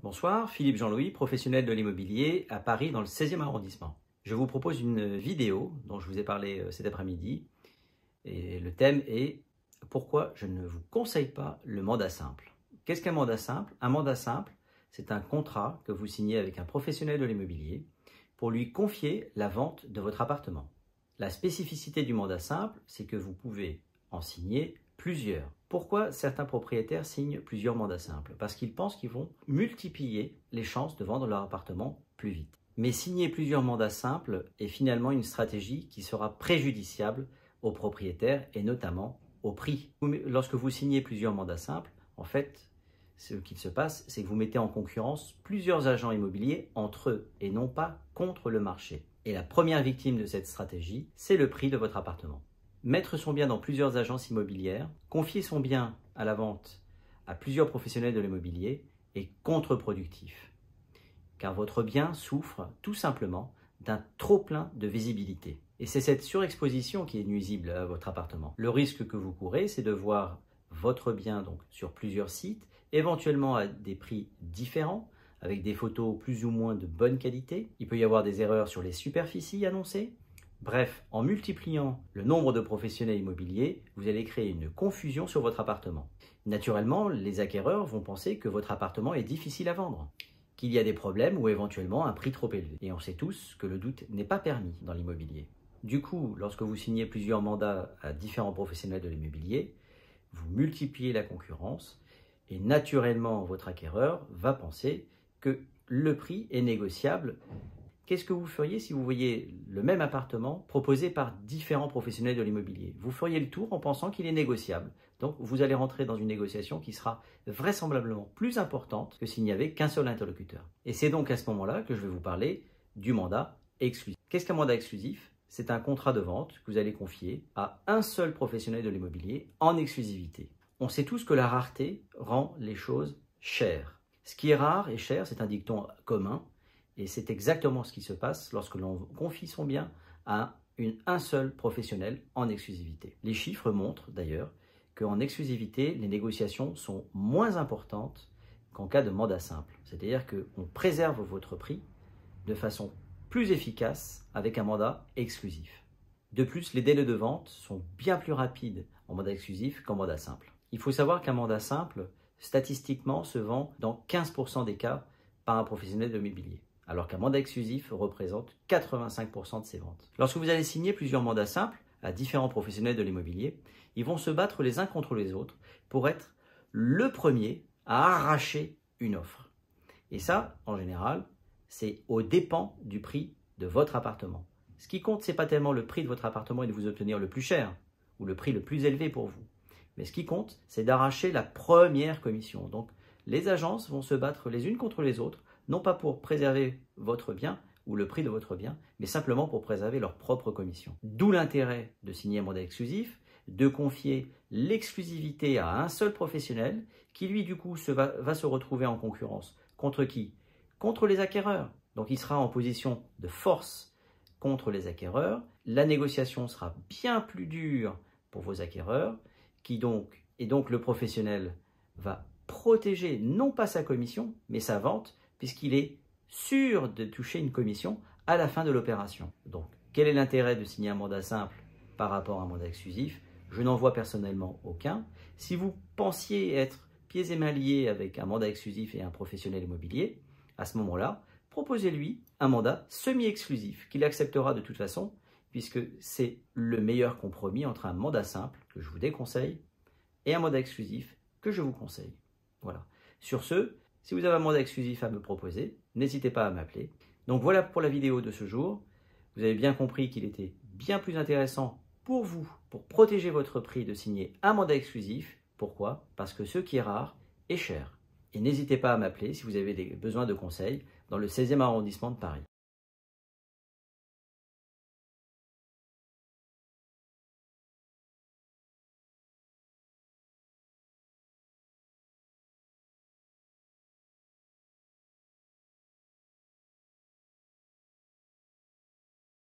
Bonsoir, Philippe Jean-Louis, professionnel de l'immobilier à Paris dans le 16e arrondissement. Je vous propose une vidéo dont je vous ai parlé cet après-midi et le thème est « Pourquoi je ne vous conseille pas le mandat simple ». Qu'est-ce qu'un mandat simple? Un mandat simple, c'est un contrat que vous signez avec un professionnel de l'immobilier pour lui confier la vente de votre appartement. La spécificité du mandat simple, c'est que vous pouvez en signer plusieurs. Pourquoi certains propriétaires signent plusieurs mandats simples? Parce qu'ils pensent qu'ils vont multiplier les chances de vendre leur appartement plus vite. Mais signer plusieurs mandats simples est finalement une stratégie qui sera préjudiciable aux propriétaires et notamment au prix. Lorsque vous signez plusieurs mandats simples, en fait, ce qu'il se passe, c'est que vous mettez en concurrence plusieurs agents immobiliers entre eux et non pas contre le marché. Et la première victime de cette stratégie, c'est le prix de votre appartement. Mettre son bien dans plusieurs agences immobilières, confier son bien à la vente à plusieurs professionnels de l'immobilier est contre-productif. Car votre bien souffre tout simplement d'un trop-plein de visibilité. Et c'est cette surexposition qui est nuisible à votre appartement. Le risque que vous courez, c'est de voir votre bien donc sur plusieurs sites, éventuellement à des prix différents, avec des photos plus ou moins de bonne qualité. Il peut y avoir des erreurs sur les superficies annoncées. Bref, en multipliant le nombre de professionnels immobiliers, vous allez créer une confusion sur votre appartement. Naturellement, les acquéreurs vont penser que votre appartement est difficile à vendre, qu'il y a des problèmes ou éventuellement un prix trop élevé. Et on sait tous que le doute n'est pas permis dans l'immobilier. Du coup, lorsque vous signez plusieurs mandats à différents professionnels de l'immobilier, vous multipliez la concurrence et naturellement, votre acquéreur va penser que le prix est négociable. Qu'est-ce que vous feriez si vous voyez le même appartement proposé par différents professionnels de l'immobilier? Vous feriez le tour en pensant qu'il est négociable. Donc, vous allez rentrer dans une négociation qui sera vraisemblablement plus importante que s'il n'y avait qu'un seul interlocuteur. Et c'est donc à ce moment-là que je vais vous parler du mandat exclusif. Qu'est-ce qu'un mandat exclusif? C'est un contrat de vente que vous allez confier à un seul professionnel de l'immobilier en exclusivité. On sait tous que la rareté rend les choses chères. Ce qui est rare et cher, c'est un dicton commun. Et c'est exactement ce qui se passe lorsque l'on confie son bien à un seul professionnel en exclusivité. Les chiffres montrent d'ailleurs qu'en exclusivité, les négociations sont moins importantes qu'en cas de mandat simple. C'est-à-dire qu'on préserve votre prix de façon plus efficace avec un mandat exclusif. De plus, les délais de vente sont bien plus rapides en mandat exclusif qu'en mandat simple. Il faut savoir qu'un mandat simple, statistiquement, se vend dans 15% des cas par un professionnel de l'immobilier, alors qu'un mandat exclusif représente 85% de ces ventes. Lorsque vous allez signer plusieurs mandats simples à différents professionnels de l'immobilier, ils vont se battre les uns contre les autres pour être le premier à arracher une offre. Et ça, en général, c'est aux dépens du prix de votre appartement. Ce qui compte, ce n'est pas tellement le prix de votre appartement et de vous obtenir le plus cher ou le prix le plus élevé pour vous. Mais ce qui compte, c'est d'arracher la première commission. Donc, les agences vont se battre les unes contre les autres, non pas pour préserver votre bien ou le prix de votre bien, mais simplement pour préserver leur propre commission. D'où l'intérêt de signer un mandat exclusif, de confier l'exclusivité à un seul professionnel qui, lui, du coup, va se retrouver en concurrence. Contre qui? Contre les acquéreurs. Donc, il sera en position de force contre les acquéreurs. La négociation sera bien plus dure pour vos acquéreurs, et donc le professionnel va protéger non pas sa commission, mais sa vente, puisqu'il est sûr de toucher une commission à la fin de l'opération. Donc, quel est l'intérêt de signer un mandat simple par rapport à un mandat exclusif? Je n'en vois personnellement aucun. Si vous pensiez être pieds et mains liés avec un mandat exclusif et un professionnel immobilier, à ce moment-là, proposez-lui un mandat semi-exclusif qu'il acceptera de toute façon, puisque c'est le meilleur compromis entre un mandat simple que je vous déconseille et un mandat exclusif que je vous conseille. Voilà. Sur ce, si vous avez un mandat exclusif à me proposer, n'hésitez pas à m'appeler. Donc voilà pour la vidéo de ce jour. Vous avez bien compris qu'il était bien plus intéressant pour vous, pour protéger votre prix, de signer un mandat exclusif. Pourquoi? Parce que ce qui est rare est cher. Et n'hésitez pas à m'appeler si vous avez besoin de conseils dans le 16e arrondissement de Paris.